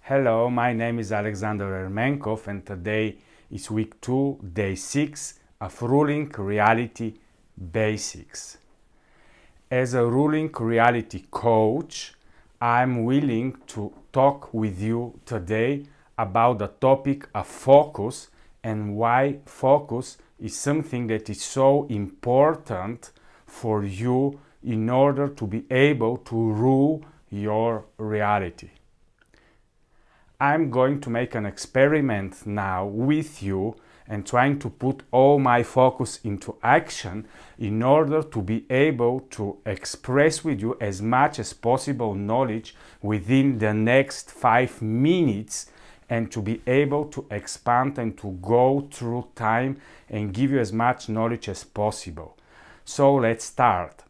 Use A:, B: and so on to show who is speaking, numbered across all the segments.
A: Hello, my name is Alexander Ermenkov and today is week 2, day 6 of Ruling Reality Basics. As a Ruling Reality coach, I'm willing to talk with you today about the topic of focus and why focus is something that is so important for you in order to be able to rule your reality. I'm going to make an experiment now with you and trying to put all my focus into action in order to be able to express with you as much as possible knowledge within the next 5 minutes and to be able to expand and to go through time and give you as much knowledge as possible. So let's start.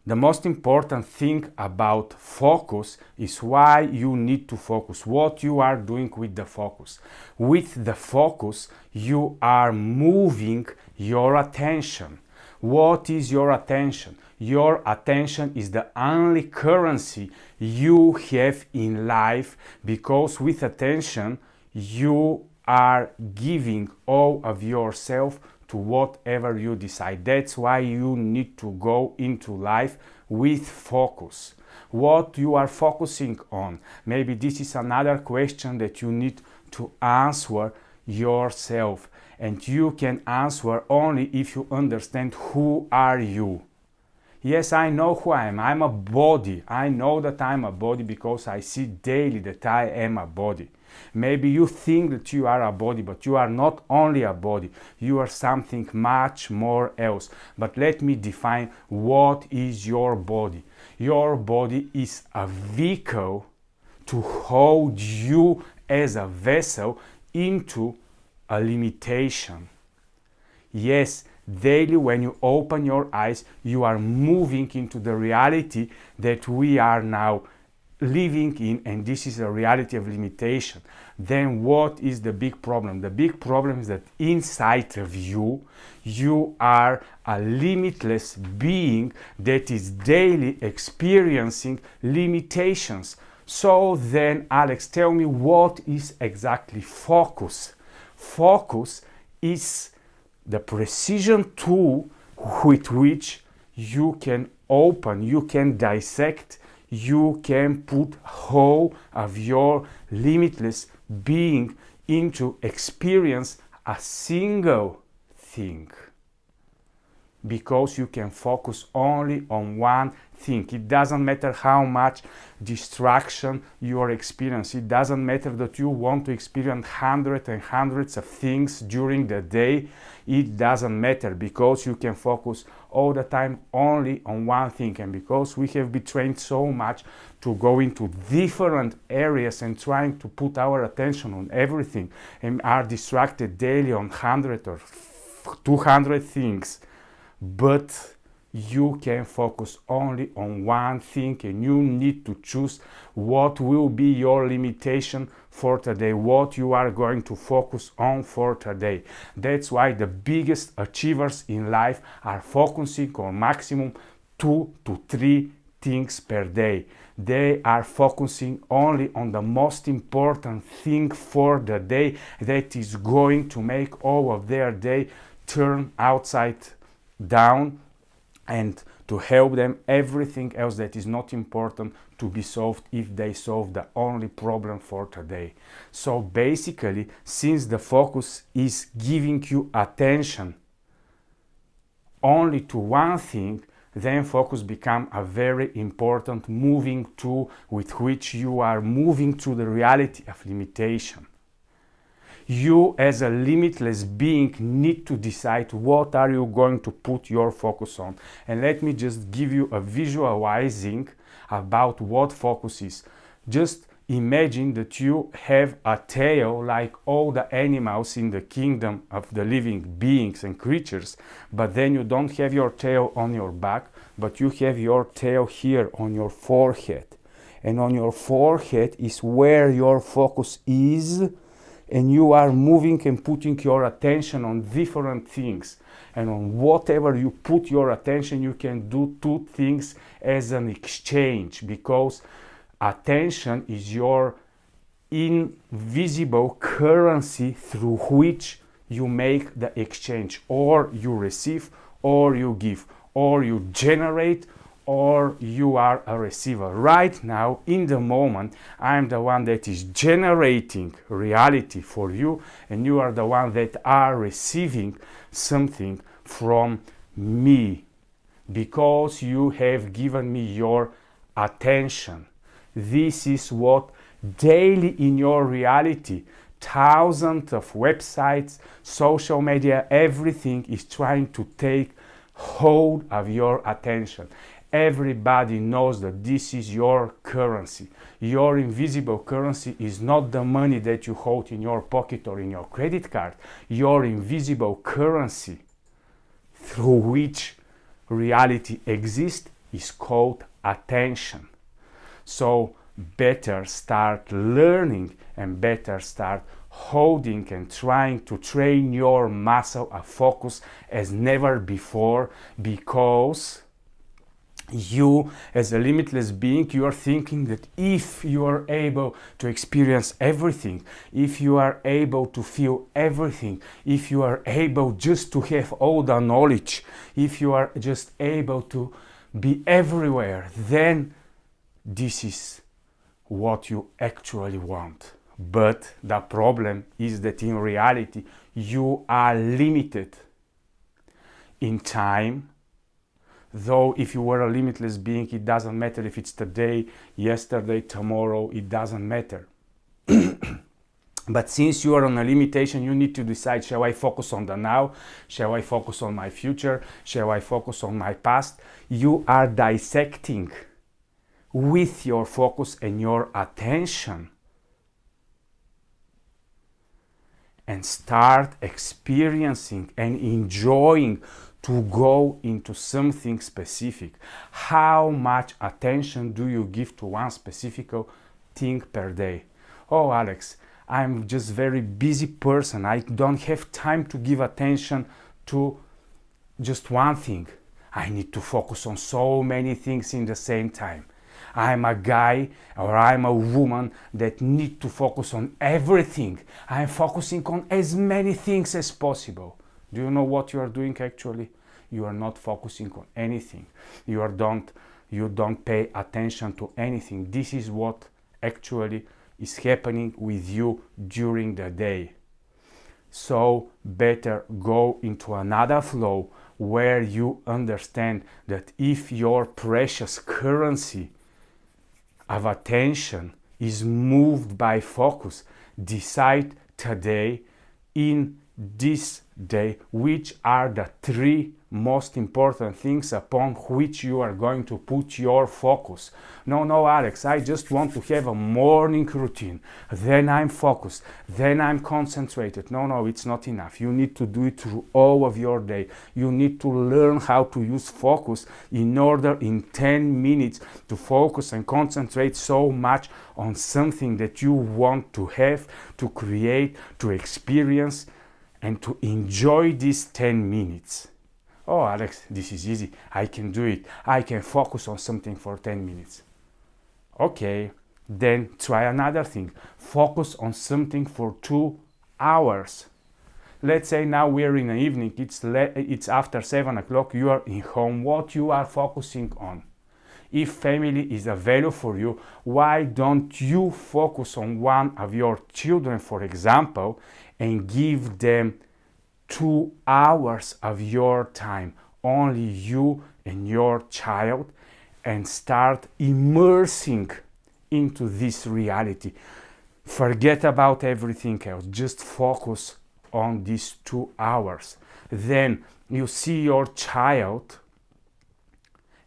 A: The most important thing about focus is why you need to focus, what you are doing with the focus. With the focus, you are moving your attention. What is your attention? Your attention is the only currency you have in life, because with attention, you are giving all of yourself to whatever you decide. That's why you need to go into life with focus. What you are focusing on. Maybe this is another question that you need to answer yourself. And you can answer only if you understand who are you. Yes, I know who I am. I'm a body. I know that I'm a body because I see daily that I am a body. Maybe you think that you are a body, but you are not only a body. You are something much more else. But let me define what is your body. Your body is a vehicle to hold you as a vessel into a limitation. Yes, daily when you open your eyes, you are moving into the reality that we are now living in, and this is a reality of limitation. Then what is the big problem? The big problem is that inside of you, you are a limitless being that is daily experiencing limitations. So then, Alex, tell me, what is exactly focus? Focus is the precision tool with which you can open, you can dissect, you can put whole of your limitless being into experience a single thing. Because you can focus only on one thing. It doesn't matter how much distraction you are experiencing. It doesn't matter that you want to experience hundreds and hundreds of things during the day. It doesn't matter, because you can focus all the time only on one thing. And because we have been trained so much to go into different areas and trying to put our attention on everything and are distracted daily on 100 or 200 things, but you can focus only on one thing, and you need to choose what will be your limitation for today, what you are going to focus on for today. That's why the biggest achievers in life are focusing on maximum 2 to 3 things per day. They are focusing only on the most important thing for the day that is going to make all of their day turn upside down, and to help them everything else that is not important to be solved if they solve the only problem for today. So basically, since the focus is giving you attention only to one thing, then focus becomes a very important moving tool with which you are moving through the reality of limitation. You as a limitless being need to decide what are you going to put your focus on. And let me just give you a visualizing about what focus is. Just imagine that you have a tail like all the animals in the kingdom of the living beings and creatures, but then you don't have your tail on your back, but you have your tail here on your forehead. And on your forehead is where your focus is, and you are moving and putting your attention on different things. And on whatever you put your attention, you can do 2 things as an exchange, because Attention is your invisible currency through which you make the exchange, or you receive, or you give, or you generate, or you are a receiver. Right now, in the moment, I'm the one that is generating reality for you, and you are the one that are receiving something from me, because you have given me your attention. This is what daily in your reality, thousands of websites, social media, everything is trying to take hold of your attention. Everybody knows that this is your currency. Your invisible currency is not the money that you hold in your pocket or in your credit card. Your invisible currency through which reality exists is called attention. So better start learning and better start holding and trying to train your muscle of focus as never before, because you, as a limitless being, you are thinking that if you are able to experience everything, if you are able to feel everything, if you are able just to have all the knowledge, if you are just able to be everywhere, then this is what you actually want. But the problem is that in reality, you are limited in time. Though if you were a limitless being, it doesn't matter if it's today, yesterday, tomorrow, it doesn't matter. But since you are on a limitation, you need to decide, shall I focus on the now? Shall I focus on my future? Shall I focus on my past? You are dissecting with your focus and your attention, and start experiencing and enjoying to go into something specific. How much attention do you give to one specific thing per day? Oh, Alex, I'm just very busy person. I don't have time to give attention to just one thing. I need to focus on so many things in the same time. I'm a guy or I'm a woman that need to focus on everything. I'm focusing on as many things as possible. Do you know what you are doing actually? You are not focusing on anything. You don't pay attention to anything. This is what actually is happening with you during the day. So better go into another flow where you understand that if your precious currency of attention is moved by focus, decide today, in this day, which are the three most important things upon which you are going to put your focus. No, Alex, I just want to have a morning routine, then I'm focused, then I'm concentrated. No, it's not enough. You need to do it through all of your day. You need to learn how to use focus in order in 10 minutes to focus and concentrate so much on something that you want to have, to create, to experience, and to enjoy these 10 minutes. Oh, Alex, this is easy. I can do it. I can focus on something for 10 minutes. Okay, then try another thing. Focus on something for 2 hours. Let's say now we're in the evening, it's after 7 o'clock, you are in home. What you are focusing on? If family is a value for you, why don't you focus on one of your children, for example, and give them 2 hours of your time, only you and your child, and start immersing into this reality. Forget about everything else. Just focus on these 2 hours. Then you see your child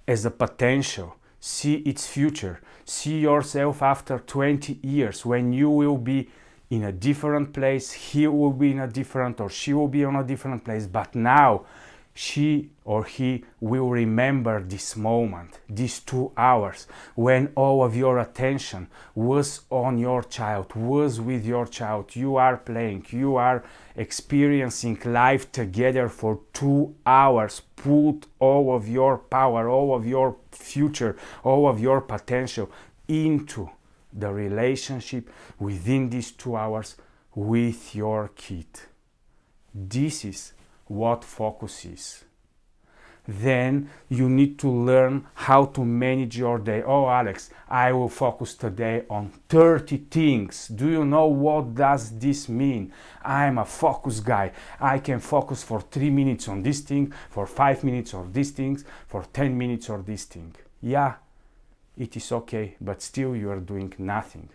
A: as a potential. See its future. See yourself after 20 years when you will be in a different place, he will be in a different, or she will be in a different place, but now she or he will remember this moment, these 2 hours, when all of your attention was on your child, was with your child. You are playing, you are experiencing life together for 2 hours. Put all of your power, all of your future, all of your potential into the relationship within these 2 hours with your kid. This is what focus is. Then you need to learn how to manage your day. Oh, Alex, I will focus today on 30 things. Do you know what does this mean? I'm a focus guy. I can focus for 3 minutes on this thing, for 5 minutes on these things, for 10 minutes on this thing. Yeah, it is okay, but still you are doing nothing.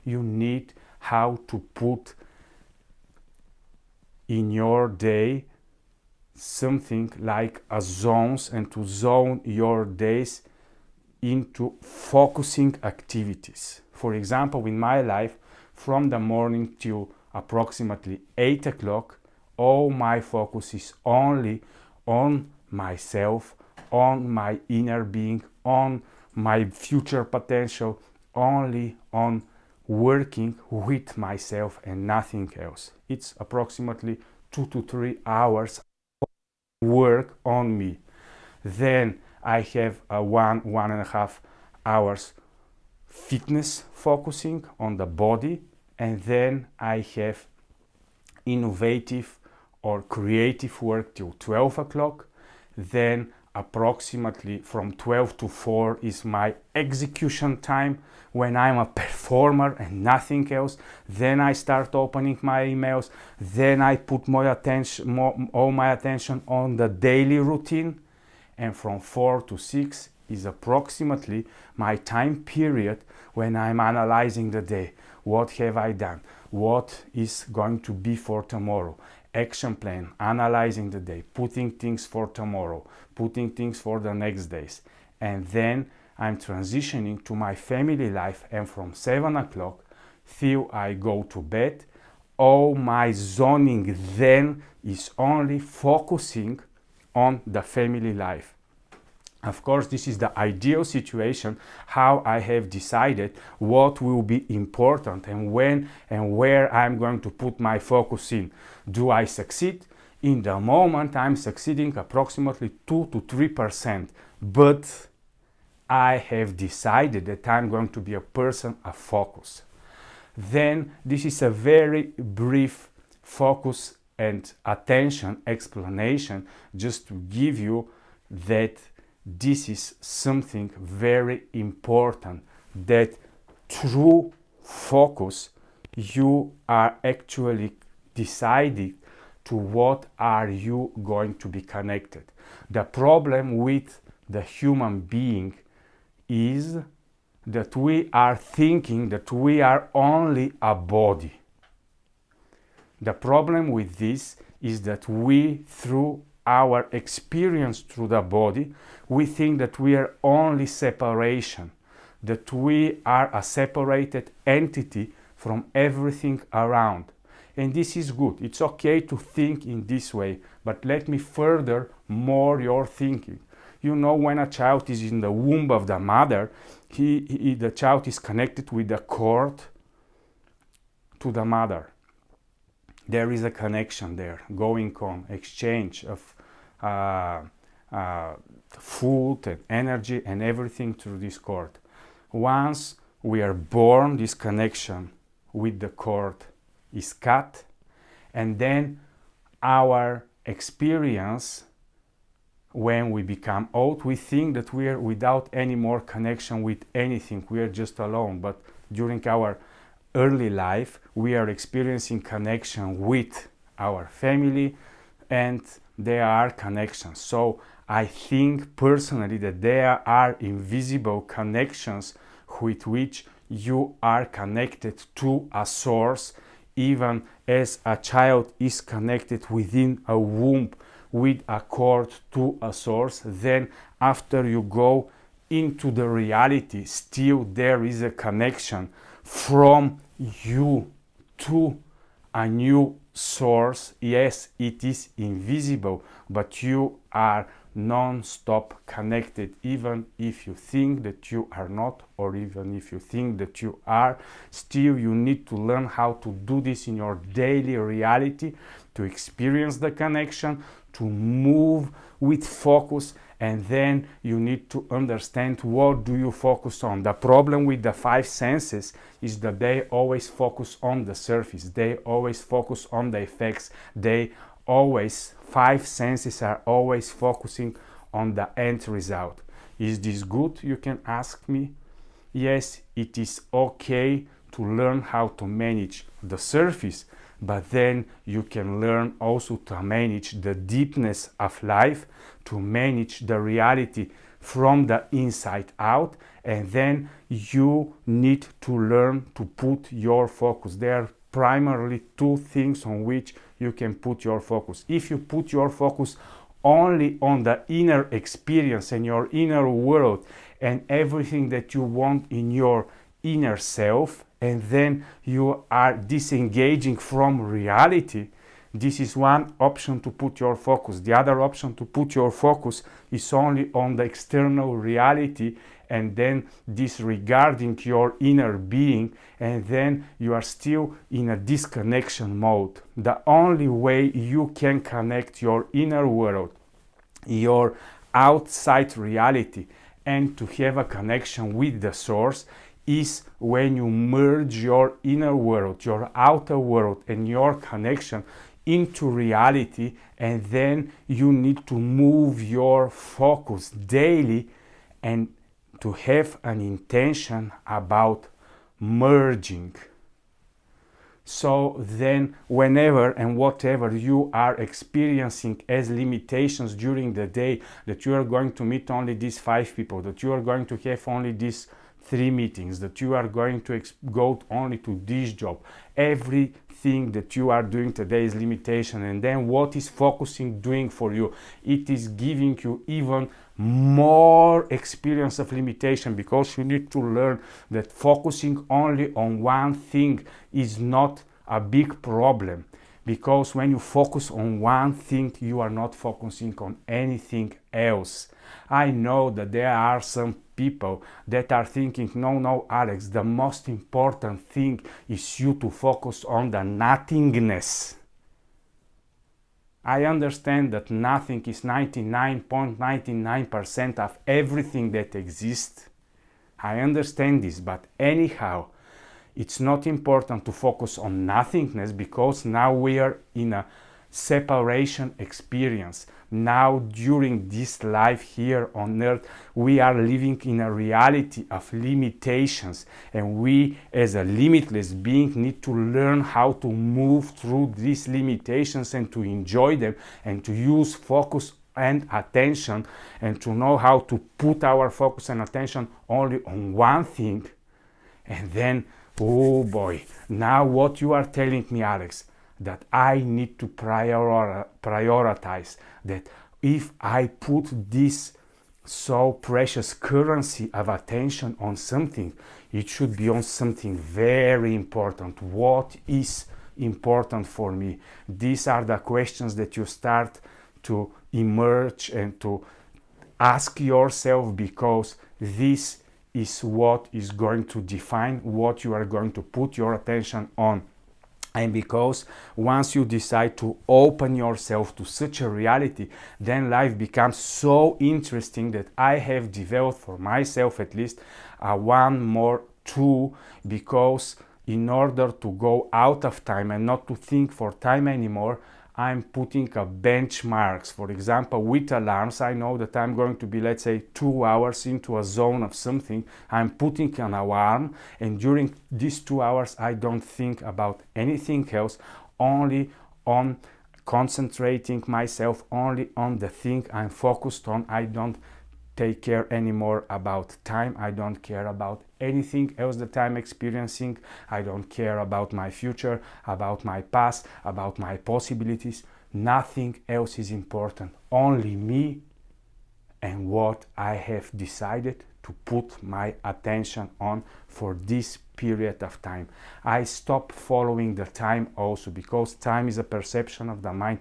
A: You need how to put in your day something like a zones, and to zone your days into focusing activities. For example, in my life, from the morning till approximately 8 o'clock, all my focus is only on myself, on my inner being, on my future potential, only on working with myself and nothing else. It's approximately 2 to 3 hours work on me. Then I have a 1.5 hours fitness focusing on the body, and then I have innovative or creative work till 12 o'clock. Then approximately from 12 to 4 is my execution time, when I'm a performer and nothing else. Then I start opening my emails. Then I put all my attention on the daily routine. And from 4 to 6 is approximately my time period when I'm analyzing the day. What have I done? What is going to be for tomorrow? Action plan, analyzing the day, putting things for tomorrow, putting things for the next days. And then I'm transitioning to my family life, and from 7 o'clock till I go to bed, all my zoning then is only focusing on the family life. Of course, this is the ideal situation, how I have decided what will be important and when and where I'm going to put my focus in. Do I succeed? In the moment, I'm succeeding approximately 2 to 3%, but I have decided that I'm going to be a person of focus. Then this is a very brief focus and attention explanation, just to give you that this is something very important, that through focus you are actually deciding to what are you going to be connected. The problem with the human being is that we are thinking that we are only a body. The problem with this is that we, through our experience through the body, we think that we are only separation, that we are a separated entity from everything around. And this is good. It's okay to think in this way, but let me further more your thinking. You know, when a child is in the womb of the mother, the child is connected with the cord to the mother. There is a connection there going on, exchange of food and energy and everything through this cord. Once we are born, this connection with the cord is cut, and then our experience, when we become old, we think that we are without any more connection with anything, we are just alone. But during our early life, we are experiencing connection with our family, and there are connections. So I think personally that there are invisible connections with which you are connected to a source, even as a child is connected within a womb with a cord to a source. Then after you go into the reality, still there is a connection from you to a new source. Yes, it is invisible, but you are non-stop connected, even if you think that you are not, or even if you think that you are. Still, you need to learn how to do this in your daily reality, to experience the connection, to move with focus, and then you need to understand what do you focus on. The problem with the five senses is that they always focus on the surface, they always focus on the effects, five senses are always focusing on the end result. Is this good, you can ask me? Yes, it is okay to learn how to manage the surface, but then you can learn also to manage the deepness of life, to manage the reality from the inside out, and then you need to learn to put your focus. There are primarily two things on which you can put your focus. If you put your focus only on the inner experience and your inner world and everything that you want in your inner self, and then you are disengaging from reality, this is one option to put your focus. The other option to put your focus is only on the external reality and then disregarding your inner being, and then you are still in a disconnection mode. The only way you can connect your inner world, your outside reality, and to have a connection with the source is when you merge your inner world, your outer world, and your connection into reality, and then you need to move your focus daily and to have an intention about merging. So then whenever and whatever you are experiencing as limitations during the day, that you are going to meet only these 5 people, that you are going to have only these 3 meetings, that you are going to go only to this job, everything that you are doing today is limitation. And then what is focusing doing for you? It is giving you even more experience of limitation, because you need to learn that focusing only on one thing is not a big problem, because when you focus on one thing you are not focusing on anything else. I know that there are some people that are thinking, no, Alex, the most important thing is you to focus on the nothingness. I understand that nothing is 99.99% of everything that exists. I understand this, but anyhow, it's not important to focus on nothingness, because now we are in a separation experience. Now, during this life here on earth, we are living in a reality of limitations, and we as a limitless being need to learn how to move through these limitations and to enjoy them and to use focus and attention, and to know how to put our focus and attention only on one thing. And then, oh boy, now what you are telling me, Alex, that I need to prioritize, that if I put this so precious currency of attention on something, it should be on something very important. What is important for me? These are the questions that you start to emerge and to ask yourself, because this is what is going to define what you are going to put your attention on. And because once you decide to open yourself to such a reality, then life becomes so interesting that I have developed for myself at least one more tool, because in order to go out of time and not to think for time anymore, I'm putting a benchmarks. For example, with alarms, I know that I'm going to be, let's say, 2 hours into a zone of something. I'm putting an alarm, and during these 2 hours, I don't think about anything else, only on concentrating myself only on the thing I'm focused on. I don't take care anymore about time. I don't care about anything else that I'm experiencing. I don't care about my future, about my past, about my possibilities. Nothing else is important. Only me and what I have decided to put my attention on for this period of time. I stop following the time also, because time is a perception of the mind.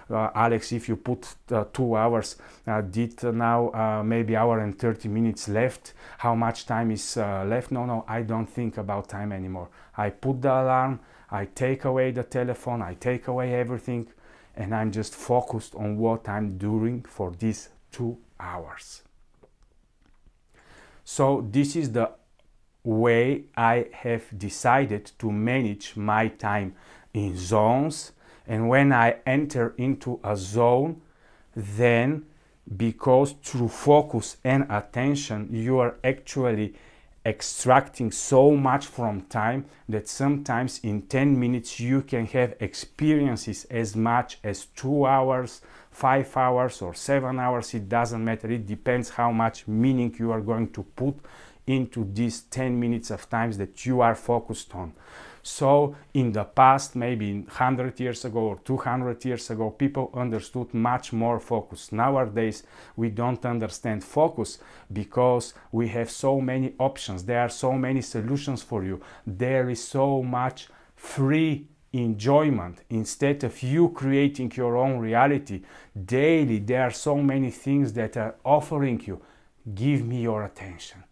A: Alex, if you put 2 hours, now maybe hour and 30 minutes left, how much time is left? No, I don't think about time anymore. I put the alarm, I take away the telephone, I take away everything, and I'm just focused on what I'm doing for these 2 hours. So this is the way I have decided to manage my time in zones, and when I enter into a zone, then because through focus and attention you are actually extracting so much from time that sometimes in 10 minutes you can have experiences as much as 2 hours, 5 hours or 7 hours. It doesn't matter. It depends how much meaning you are going to put into these 10 minutes of times that you are focused on. So in the past, maybe 100 years ago or 200 years ago, people understood much more focus. Nowadays, we don't understand focus because we have so many options. There are so many solutions for you. There is so much free enjoyment. Instead of you creating your own reality daily, there are so many things that are offering you. Give me your attention.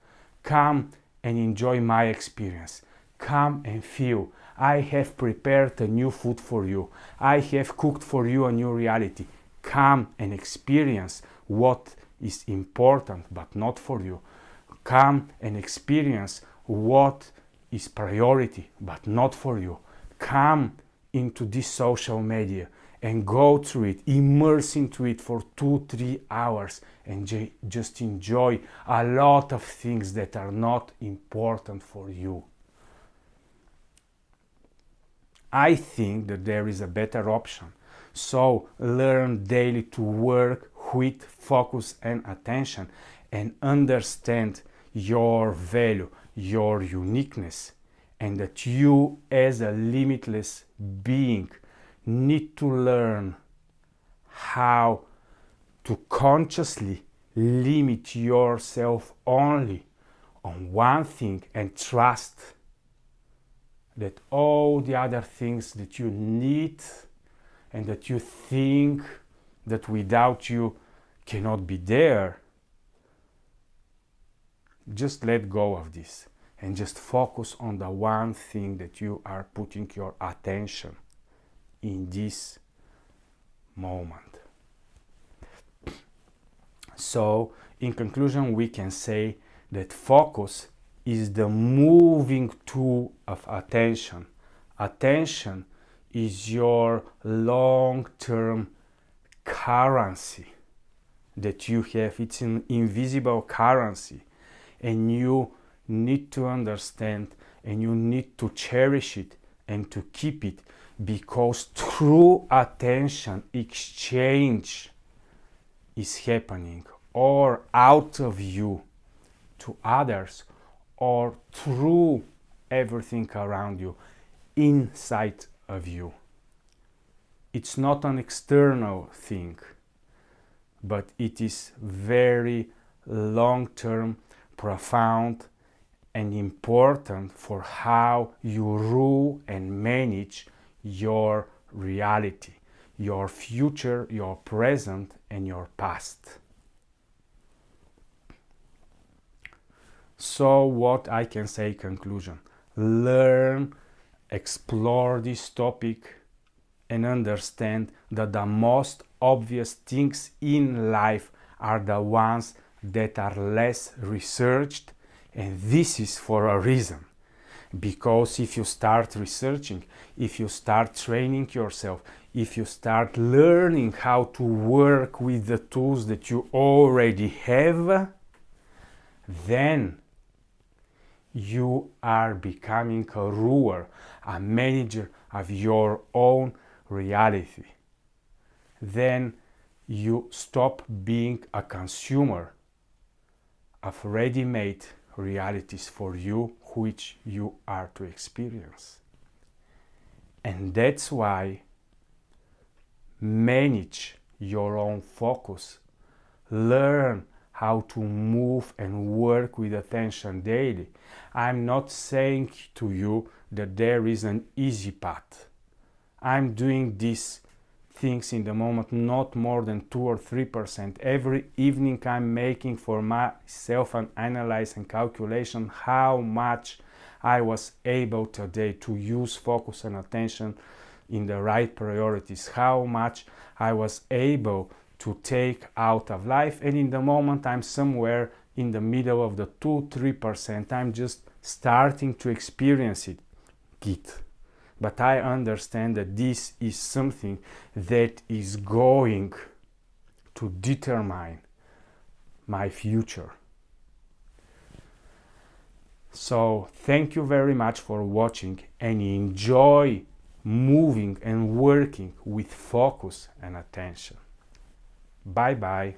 A: Come and enjoy my experience. Come and feel. I have prepared a new food for you. I have cooked for you a new reality. Come and experience what is important but not for you. Come and experience what is priority but not for you. Come into this social media and go through it, immerse into it for 2-3 hours and just enjoy a lot of things that are not important for you. I think that there is a better option. So learn daily to work with focus and attention and understand your value, your uniqueness, and that you as a limitless being need to learn how to consciously limit yourself only on one thing and trust that all the other things that you need and that you think that without you cannot be there, just let go of this and just focus on the one thing that you are putting your attention in this moment. So, in conclusion, we can say that focus is the moving tool of attention. Attention is your long-term currency that you have. It's an invisible currency, and you need to understand and you need to cherish it and to keep it, because through attention exchange is happening, or out of you to others, or through everything around you, inside of you. It's not an external thing, but it is very long-term, profound, and important for how you rule and manage your reality, your future, your present, and your past. So what I can say, conclusion: learn, explore this topic, and understand that the most obvious things in life are the ones that are less researched, and this is for a reason. Because if you start researching, if you start training yourself, if you start learning how to work with the tools that you already have, then you are becoming a ruler, a manager of your own reality. Then you stop being a consumer of ready-made realities for you, which you are to experience. And that's why manage your own focus. Learn how to move and work with attention daily. I'm not saying to you that there is an easy path. I'm doing these things in the moment not more than 2 or 3%. Every evening I'm making for myself an analysis and calculation how much I was able today to use focus and attention in the right priorities, how much I was able to take out of life, and in the moment I'm somewhere in the middle of the 2-3%. I'm just starting to experience it. But I understand that this is something that is going to determine my future. So thank you very much for watching, and enjoy moving and working with focus and attention. Bye bye.